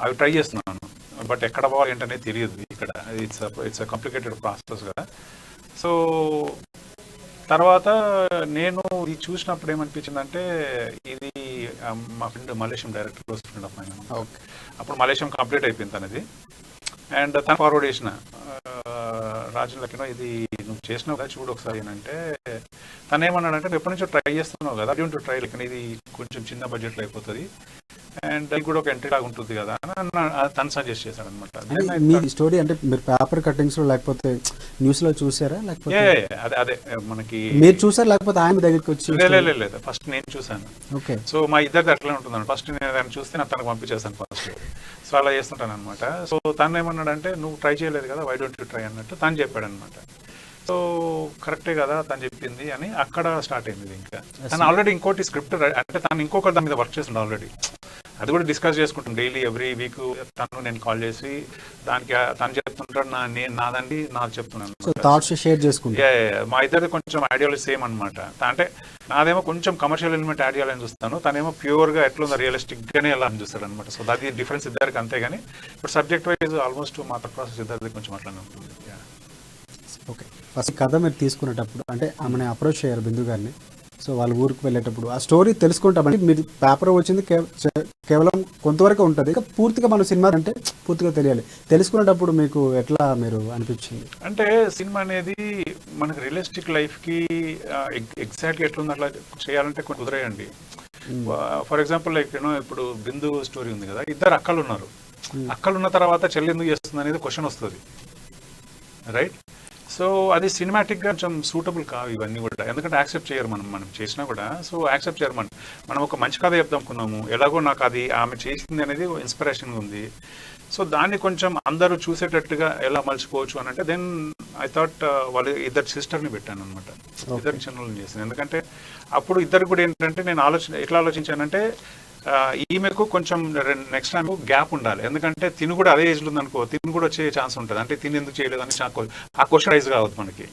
అవి ట్రై చేస్తున్నాను, బట్ ఎక్కడ పోవాలి ఏంటనేది తెలియదు. ఇక్కడ ఇట్స్ కాంప్లికేటెడ్ ప్రాసెస్ కదా. సో తర్వాత నేను ఇది చూసినప్పుడు ఏమనిపించిందంటే, ఇది మా ఫ్రెండ్ మలేషియం director close friend of mine. Okay, అప్పుడు మలేషియం కంప్లీట్ అయిపోయింది తనది, అండ్ తను ఫార్వర్డ్ చేసిన రాజులకినో ఇది నువ్వు చేసినావు కదా చూడు ఒకసారి అంటే, తను ఏమన్నాడంటే నువ్వు ఎప్పటి నుంచో ట్రై చేస్తున్నావు కదా, అడ్యూన్ టు ట్రై, లైక్ ఇది కొంచెం చిన్న బడ్జెట్లో అయిపోతుంది అండ్ ఇది కూడా ఒక ఎంట్రీ లాగా ఉంటుంది కదా అని తను సజెస్ట్ చేశాడు అనమాట. మీ స్టోరీ అంటే మీరు పేపర్ కటింగ్స్ లో లేకపోతే న్యూస్ లో చూసారా, లేకపోతే అదే మనకి మీరు చూసారా, లేకపోతే ఆయన దగ్గరికి వచ్చి? లేదు, ఫస్ట్ నేను చూసాను. ఓకే, సో మా ఇద్దరిది అట్లా ఉంటుందండి. ఫస్ట్ నేను దాన్ని చూస్తే నేను తనకు పంపించేస్తాను ఫస్ట్. సో అలా చేస్తుంటాను అనమాట. సో తను ఏమన్నాడంటే నువ్వు ట్రై చేయలేదు కదా, వై డోంట్ యూ ట్రై అన్నట్టు తను చెప్పాడు అనమాట. సో కరెక్టే కదా తను చెప్పింది అని అక్కడ స్టార్ట్ అయింది. ఇంకా తను ఆల్రెడీ ఇంకోటి స్క్రిప్ట్ అంటే తను ఇంకొకటి దాని మీద వర్క్ చేస్తుండే ఆల్రెడీ, అది కూడా డిస్కస్ చేసుకుంటాం డైలీ ఎవ్రీ వీక్. తను నేను కాల్ చేసి దానికి తను చెప్తుంటాడు, నాదండి నాకు చెప్తున్నాను. థాట్స్ షేర్ చేసుకుంటా. మా ఇద్దరు కొంచెం ఐడియాలజీ సేమ్ అనమాట. అంటే నాదేమో కొంచెం కమర్షియల్ ఎలిమెంట్ యాడ్ చేయాలని చూస్తాను, తనేమో ప్యూర్గా ఎట్లుందో రియలిస్టిక్ గానే ఎలా అని చూస్తాడు అనమాట. సో అది డిఫరెన్స్ ఇద్దరికి అంతే. కానీ ఇప్పుడు సబ్జెక్ట్ వైజ్ ఆల్మోస్ట్ మా ప్రాసెస్ ఇద్దరిది కొంచెం అట్లానే ఉంటుంది. ఓకే, ఫస్ట్ కథ మీరు తీసుకునేటప్పుడు అంటే ఆమెను అప్రోచ్ అయ్యారు బిందు గారిని. సో వాళ్ళ ఊరికి వెళ్ళేటప్పుడు ఆ స్టోరీ తెలుసుకుంటామంటే మీరు పేపర్ వచ్చింది కేవలం కొంతవరకు ఉంటుంది, ఇక పూర్తిగా మన సినిమా అంటే పూర్తిగా తెలియాలి. తెలుసుకునేటప్పుడు మీకు ఎట్లా మీరు అనిపించింది? అంటే సినిమా అనేది మనకి రియలిస్టిక్ లైఫ్కి ఎగ్జాక్ట్గా ఎట్లుంది అట్లా చేయాలంటే కొన్ని కుదరేయండి. ఫర్ ఎగ్జాంపుల్ లైక్ ఇప్పుడు బిందు స్టోరీ ఉంది కదా, ఇద్దరు అక్కలు ఉన్నారు. అక్కలు ఉన్న తర్వాత చెల్లి ఎందుకు చేస్తుంది అనేది క్వశ్చన్ వస్తుంది, రైట్? సో అది సినిమాటిక్గా కొంచెం సూటబుల్ కావు ఇవన్నీ కూడా, ఎందుకంటే యాక్సెప్ట్ చేయరు మనం చేసినా కూడా. సో యాక్సెప్ట్ చేయరు. మనం ఒక మంచి కథ చెప్దాం అనుకున్నాము, ఎలాగో నాకు అది ఆమె చేసింది అనేది ఇన్స్పిరేషన్గా ఉంది. సో దాన్ని కొంచెం అందరూ చూసేటట్టుగా ఎలా మలుచుకోవచ్చు అని అంటే దెన్ ఐ థాట్ వాళ్ళ ఇద్దరు సిస్టర్ని పెట్టాను అనమాట. ఇద్దరు చిన్నలను చేశాను, ఎందుకంటే అప్పుడు ఇద్దరు కూడా ఏంటంటే నేను ఎట్లా ఆలోచించానంటే ఈమెకు కొంచెం నెక్స్ట్ టైం గ్యాప్ ఉండాలి, ఎందుకంటే తిను కూడా అదే ఏజ్లో ఉందనుకో, తిను కూడా వచ్చే ఛాన్స్ ఉంటుంది. అంటే తిని ఎందుకు చేయలేదు అని ఆ క్వశ్చన్ రైజ్ కావద్దు మనకి,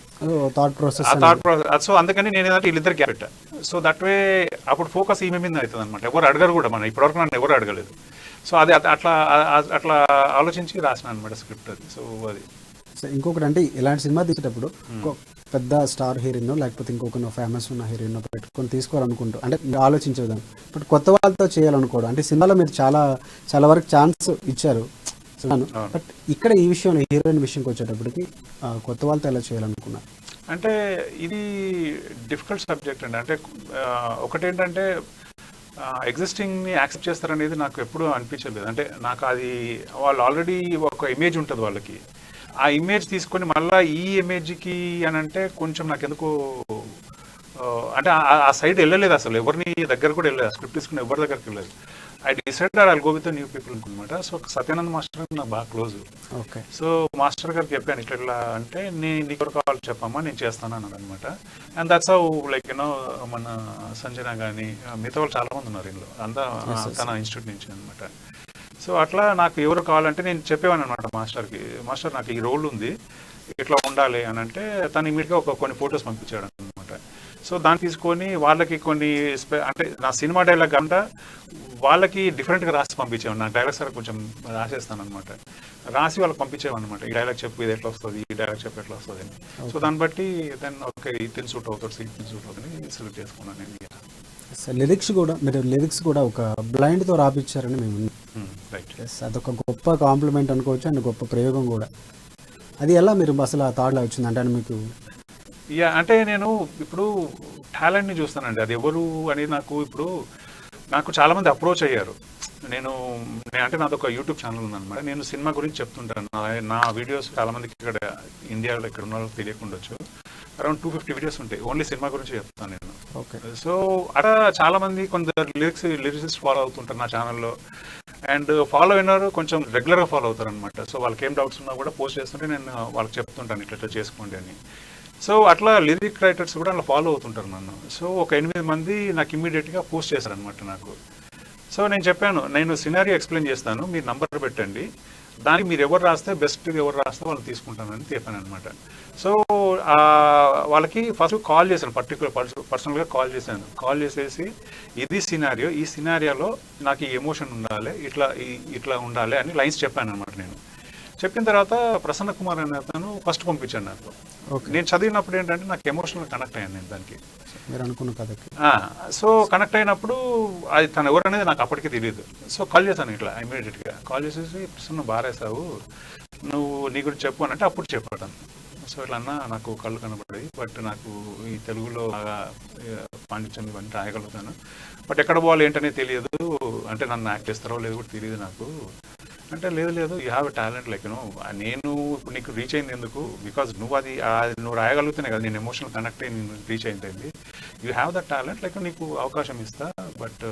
థాట్ ప్రాసెస్. సో అందుకని నేను ఏంటంటే వీళ్ళిద్దరు గ్యాప్ పెట్టా. సో దట్ వే అప్పుడు ఫోకస్ ఈమె మీద అవుతుంది అనమాట. ఎవరు అడగరు కూడా, మనం ఇప్పటివరకు నన్ను ఎవరు అడగలేదు. సో అది అట్లా ఆలోచించి రాసిన అనమాట స్క్రిప్ట్ అది. సో అది ఇంకొకటి అంటే ఇలాంటి సినిమా తీసేటప్పుడు పెద్ద స్టార్ హీరోయిన్ లేకపోతే ఇంకొక ఫేమస్ ఉన్న హీరోయిన్ పెట్టుకొని తీసుకోవాలనుకుంటూ అంటే ఆలోచించే విధానం, బట్ కొత్త వాళ్ళతో చేయాలనుకోవడం. అంటే సినిమాలో మీరు చాలా వరకు ఛాన్స్ ఇచ్చారు, బట్ ఇక్కడ ఈ విషయంలో హీరోయిన్ విషయంకి వచ్చేటప్పటికి కొత్త వాళ్ళతో ఎలా చేయాలనుకున్నారు? అంటే ఇది డిఫికల్ట్ సబ్జెక్ట్ అండి. అంటే ఒకటేంటంటే ఎగ్జిస్టింగ్ని యాక్సెప్ట్ చేస్తారనేది నాకు ఎప్పుడూ అనిపించలేదు. అంటే నాకు అది వాళ్ళు ఆల్రెడీ ఒక ఇమేజ్ ఉంటుంది వాళ్ళకి, ఆ ఇమేజ్ తీసుకొని మళ్ళీ ఈ ఇమేజ్కి అని అంటే కొంచెం నాకు ఎందుకు అంటే ఆ సైడ్ వెళ్ళలేదు, అసలు ఎవరిని దగ్గర కూడా వెళ్ళలేదు, స్క్రిప్ట్ తీసుకుని ఎవరి దగ్గరికి వెళ్ళలేదు. I decide I go with new people అనమాట. సో సత్యానంద్ మాస్టర్ నాకు బాగా క్లోజ్. ఓకే, సో మాస్టర్ గారికి చెప్పాను ఇట్లా అంటే నీకు కావాలి చెప్పమ్మా నేను చేస్తాను అన్నాడు అనమాట. అండ్ దట్స్ హౌ లైక్ మన సంజన కానీ మిగతా వాళ్ళు చాలా మంది ఉన్నారు ఇందులో, అంతా తన ఇన్స్టిట్యూట్ నుంచి అనమాట. సో అట్లా నాకు ఎవరు కావాలంటే నేను చెప్పేవాను అనమాట మాస్టర్కి, మాస్టర్ నాకు ఈ రోల్ ఉంది ఇట్లా ఉండాలి అని అంటే తను ఇమీడియట్గా కొన్ని ఫొటోస్ పంపించాడు అనమాట. సో దాన్ని తీసుకొని వాళ్ళకి కొన్ని అంటే నా సినిమా డైలాగ్ కాకుండా వాళ్ళకి డిఫరెంట్గా రాసి పంపించేవాడు. నా డైలాగ్ సార్ కొంచెం రాసేస్తాను అనమాట, రాసి వాళ్ళకి పంపించేవాను అనమాట. ఈ డైలాగ్ చెప్పు ఇది ఎట్లా వస్తుంది, ఈ డైలాగ్ చెప్పు ఎట్లా వస్తుంది అని. సో దాన్ని బట్టి దెన్ ఓకే ఈ తిని సూట్ అవుతుంది, ఈ తిని సూట్ అవుతుంది సెలెక్ట్ చేసుకున్నాను నేను. లిరిక్స్ కూడా ఒక బ్లైండ్తో రాపిచ్చారని మేము రైట్. అదొక గొప్ప కాంప్లిమెంట్ అనుకోవచ్చు అండ్ గొప్ప ప్రయోగం కూడా. అది ఎలా మీరు అసలు ఆ థాట్లా వచ్చింది అంటే మీకు? అంటే నేను ఇప్పుడు టాలెంట్ని చూస్తానండి, అది ఎవరు అనేది నాకు చాలామంది అప్రోచ్ అయ్యారు. అంటే నాది ఒక యూట్యూబ్ ఛానల్ ఉందన్నమాట. నేను సినిమా గురించి చెప్తుంటాను, నా వీడియోస్ చాలామందికి ఇక్కడ ఇండియాలో ఇక్కడ ఉన్న వాళ్ళకి తెలియకుండొచ్చు. అరౌండ్ 250 వీడియోస్ ఉంటాయి, ఓన్లీ సినిమా గురించి చెప్తాను నేను. ఓకే. సో అలా చాలా మంది కొందరు లిరిసిస్ట్ ఫాలో అవుతుంటారు నా ఛానల్లో, అండ్ ఫాలో అయినారు కొంచెం రెగ్యులర్గా ఫాలో అవుతారు అనమాట. సో వాళ్ళకి ఏం డౌట్స్ ఉన్నా కూడా పోస్ట్ చేస్తుంటే నేను వాళ్ళకి చెప్తుంటాను ఇట్లా చేసుకోండి అని. సో అట్లా లిరిక్ రైటర్స్ కూడా అలా ఫాలో అవుతుంటారు నన్ను. సో ఒక 8 మంది నాకు ఇమ్మీడియట్గా పోస్ట్ చేశారనమాట నాకు. సో నేను చెప్పాను, నేను సినారియో ఎక్స్ప్లెయిన్ చేస్తాను, మీరు నంబర్ పెట్టండి, దానికి మీరు ఎవరు రాస్తే బెస్ట్ ఎవరు రాస్తే వాళ్ళు తీసుకుంటానని చెప్పాను అనమాట. సో వాళ్ళకి ఫస్ట్ కాల్ చేశాను, పర్సనల్గా కాల్ చేసేసి ఇది సినారియో, ఈ సినారియోలో నాకు ఈ ఎమోషన్ ఉండాలి, ఇట్లా ఉండాలి అని లైన్స్ చెప్పాను అనమాట. నేను చెప్పిన తర్వాత ప్రసన్న కుమార్ అనే అతను ఫస్ట్ పంపించాను నాకు. నేను చదివినప్పుడు ఏంటంటే నాకు ఎమోషనల్ కనెక్ట్ అయ్యాను నేను దానికి, మీరు అనుకున్న కథకి. సో కనెక్ట్ అయినప్పుడు అది తను ఎవరు అనేది నాకు అప్పటికి తెలియదు. సో కాల్ చేశాను ఇట్లా ఇమీడియట్గా, కాల్ చేసేసి ప్రసన్న బారేసావు, నువ్వు నీ గురించి చెప్పు అని అంటే అప్పుడు చెప్పాను. సో ఇట్లా అన్న నాకు కళ్ళు కనబడేది, బట్ నాకు ఈ తెలుగులో బాగా పాండిత్యం ఇవన్నీ రాయగలుగుతాను, బట్ ఎక్కడ పోవాలి ఏంటనే తెలియదు, అంటే నన్ను యాక్ట్ చేస్తారో లేదో కూడా తెలియదు నాకు అంటే. లేదు you have a talent, like నేను ఇప్పుడు నీకు రీచ్ అయింది ఎందుకు, బికాజ్ నువ్వు అది నువ్వు రాయగలుగుతున్నాయి కదా, నేను ఎమోషనల్ కనెక్ట్ అయ్యి నేను రీచ్ అయింది, you have that talent, like నీకు అవకాశం ఇస్తా, బట్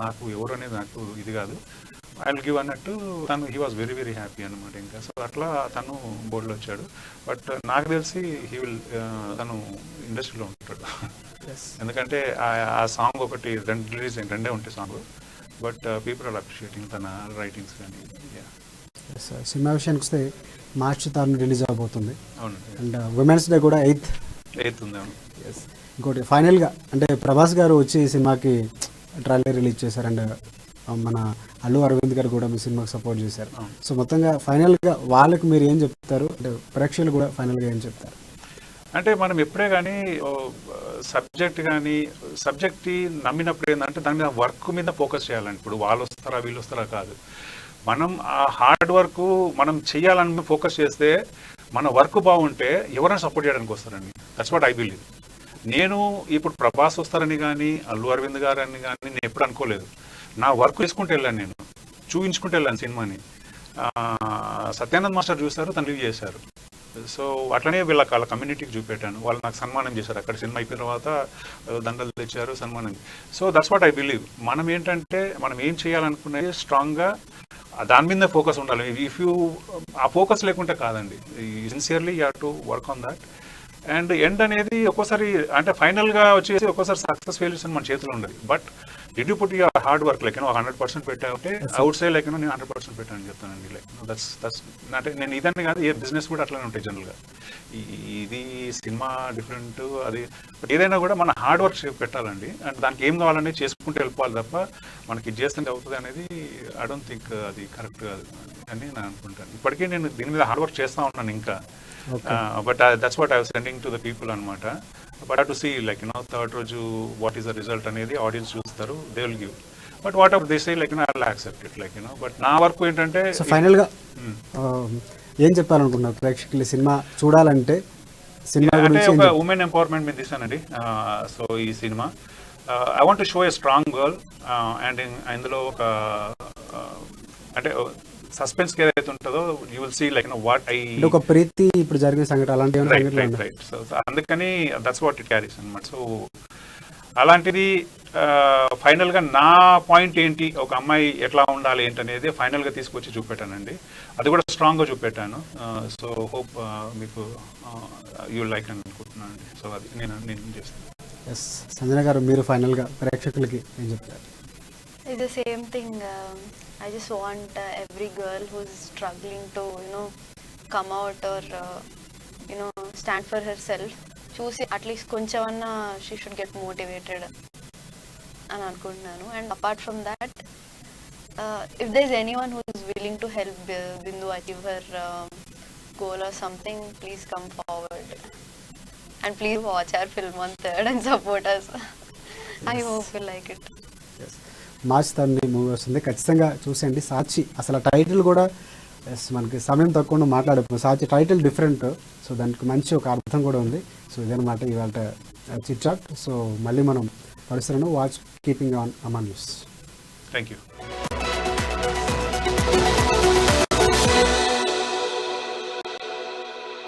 నాకు ఎవరు అనేది నాకు ఇది కాదు, ఐ విల్ గివ్ అన్నట్టు తను హీ వాజ్ వెరీ హ్యాపీ అనమాట. ఇంకా సో అట్లా తను బోర్డులో వచ్చాడు. బట్ నాకు తెలిసి తను ఇండస్ట్రీలో ఉంటాడు, ఎందుకంటే ఆ సాంగ్ ఒకటి రెండే ఉంటాయి song, but people are appreciating తన రైటింగ్స్ కానీ. సినిమా విషయానికి వస్తే మార్చి 3 రిలీజ్ అవబోతుంది. అవును, అండ్ ఉమెన్స్ డే కూడా 8th ఉంది. అవును. ఇంకోటి ఫైనల్గా అంటే ప్రభాస్ గారు వచ్చి ఈ సినిమాకి ట్రైలర్ రిలీజ్ చేశారు, అండ్ మన అల్లు అరవింద్ గారు కూడా మీ సినిమాకి సపోర్ట్ చేశారు. సో మొత్తంగా ఫైనల్గా వాళ్ళకి మీరు ఏం చెప్తారు, అంటే ప్రేక్షకులు కూడా ఫైనల్గా ఏం చెప్తారు? అంటే మనం ఎప్పుడే కానీ సబ్జెక్ట్ నమ్మినప్పుడు ఏంటంటే దాని మీద వర్క్ మీద ఫోకస్ చేయాలండి. ఇప్పుడు వాళ్ళు వస్తారా వీళ్ళు వస్తారా కాదు, మనం ఆ హార్డ్ వర్క్ మనం చేయాలని ఫోకస్ చేస్తే మన వర్క్ బాగుంటే ఎవరైనా సపోర్ట్ చేయడానికి వస్తారండి. That's what I believe. నేను ఇప్పుడు ప్రభాస్ వస్తారని కానీ అల్లు అరవింద్ గారని కానీ నేను ఎప్పుడు అనుకోలేదు. నా వర్క్ చేసుకుంటూ వెళ్ళాను, నేను చూపించుకుంటూ వెళ్ళాను సినిమాని. సత్యానంద్ మాస్టర్ చూస్తారు, తను లీవ్ చేశారు. సో అట్లనే వాళ్ళ కమ్యూనిటీకి చూపెట్టాను, వాళ్ళు నాకు సన్మానం చేశారు. అక్కడ సినిమా అయిపోయిన తర్వాత దండలు తెచ్చారు, సన్మానం. So that's what I believe. మనం ఏంటంటే మనం ఏం చేయాలనుకునేది స్ట్రాంగ్గా దాని మీద ఫోకస్ ఉండాలి. ఇఫ్ యూ ఆ ఫోకస్ లేకుంటే కాదండి. Sincerely you have to work on that. And end అనేది ఒక్కోసారి అంటే ఫైనల్గా వచ్చేసి ఒక్కోసారి సక్సెస్ ఫెయిల్యూస్ అని మన చేతిలో ఉండదు. But did you put your hard work, like 100% పెట్టామంటే అవుట్ సైడ్ లైక్ నేను 100% పెట్టానని చెప్తానండి. లైక్ దట్స్ అంటే నేను ఇదని కాదు, ఏ బిజినెస్ కూడా అట్లనే ఉంటాయి జనరల్గా. ఇది సినిమా డిఫరెంట్, అది ఏదైనా కూడా మన హార్డ్ వర్క్ పెట్టాలండి. అండ్ దానికి ఏం కావాలనేది చేసుకుంటూ వెళ్ళిపోవాలి తప్ప మనకి ఇది చేస్తే అవుతుంది అనేది ఐ డోంట్ థింక్ అది కరెక్ట్ కాదు అని నేను అనుకుంటాను. ఇప్పటికీ నేను దీని మీద హార్డ్ వర్క్ చేస్తూ ఉన్నాను ఇంకా. But that's what I was sending to the people అనమాట. But to see like third రోజు వాట్ ఈస్ ద రిజల్ట్ అనేది ఆడియన్స్ చూస్తారు, they will give. But whatever they say like I will accept it. Like but నా work ఏంటంటే ఫైనల్గా ఏం చెప్పాలనుకుంటున్నారు ప్రేక్షకులు సినిమా చూడాలంటే? సినిమా అంటే ఒక ఉమెన్ ఎంపవర్మెంట్ మీద తీసానండి. సో ఈ cinema I want to show a strong girl, and ఇందులో ఒక అంటే సస్పెన్స్ ఏదైతే ఉంటుందో you will see like what I ఒక ప్రీతి ఇప్పుడు జరిగిన సంఘటన అలాంటివి. రైట్. సో అందుకని దట్స్ వాట్ ఇట్ క్యారీస్ అనమాట. సో అలాంటిది ఫైనల్గా నా పాయింట్ ఏంటి, ఒక అమ్మాయి ఎట్లా ఉండాలి ఏంటనేది ఫైనల్గా తీసుకొచ్చి చూపెట్టానండి. అది కూడా స్ట్రాంగ్గా చూపెట్టాను. సో హోప్ మీకు యూ లైక్ అని అనుకుంటున్నాను అండి. సో అది నేను చేస్తాను. ఎస్ సంజన గారు, మీరు ఫైనల్గా ప్రేక్షకులకి ఏం చెప్తారు? It's the same thing. I just want every girl who's struggling to, come out or, stand for herself. Choose at least konchavanna she should get motivated. And anukuntunnanu. And apart from that, if there's anyone who is willing to help Bindu achieve her goal or something, please come forward. And please watch our film on 3rd and support us. I hope you like it. March 3 movie వస్తుంది, ఖచ్చితంగా చూసేయండి. సాక్షి అసలు title కూడా మనకి సమయం తక్కువ మాట్లాడకపోతే సాక్షి title different, so దానికి మంచి ఒక అర్థం కూడా ఉంది. సో ఇదనమాట ఇవాళ చిట్ చాట్. సో మళ్ళీ మనం పరిశ్రమను watch keeping on Aman news. Thank you.